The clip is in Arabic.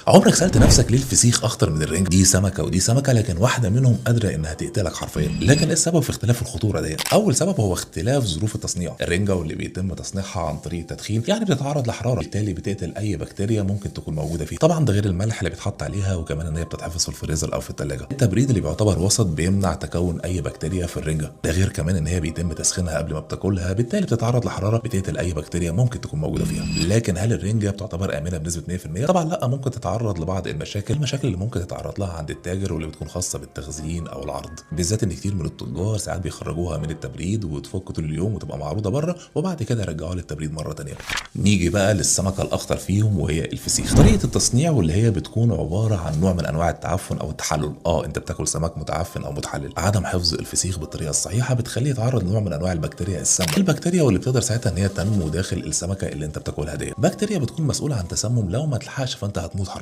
عمرك سألت نفسك ليه الفسيخ أخطر من الرنجة؟ دي سمكة ودي سمكة، لكن واحدة منهم قادرة إنها تقتلك حرفيًا، لكن إيه السبب في اختلاف الخطورة ديّة؟ أول سبب هو اختلاف ظروف التصنيع، الرنجة واللي بيتم تصنيعها عن طريق التدخين يعني بتتعرض لحرارة، بالتالي بتقتل أي بكتيريا ممكن تكون موجودة فيها، طبعًا ده غير الملح اللي بيتحط عليها وكمان إن هي بتتحفظ في الفريزر أو في التلاجة. التبريد اللي بيعتبر وسط بيمنع تكون أي بكتيريا في الرنجة، ده غير كمان إن هي بيتم تسخينها قبل ما بتاكلها، بالتالي بتتعرض لحرارة بتقتل أي بكتيريا ممكن تكون موجودة فيها. لكن هل الرنجة بتعتبر آمنة بنسبة 100%؟ طبعًا لأ، ممكن تتعرض لبعض المشاكل اللي ممكن تتعرض لها عند التاجر واللي بتكون خاصة بالتخزين أو العرض، بالذات إن كتير من التجار ساعات بيخرجوها من التبريد وتفك طول اليوم وتبقى معروضة بره وبعد كده يرجعوها للتبريد مرة تانية. نيجي بقى للسمكة الأخطر فيهم وهي الفسيخ. طريقة التصنيع واللي هي بتكون عبارة عن نوع من أنواع التعفن أو التحلل، أنت بتاكل سمك متعفن أو متحلل. عدم حفظ الفسيخ بالطريقة الصحيحة بتخليه يتعرض لنوع من أنواع البكتيريا السامة، البكتيريا واللي بتقدر ساعتها إن هي تنمو داخل السمكة اللي أنت بتاكلها ديت. بكتيريا بتكون مسؤولة عن تسمم، لو ما تلحقش فأنت هتموت حرفيًا.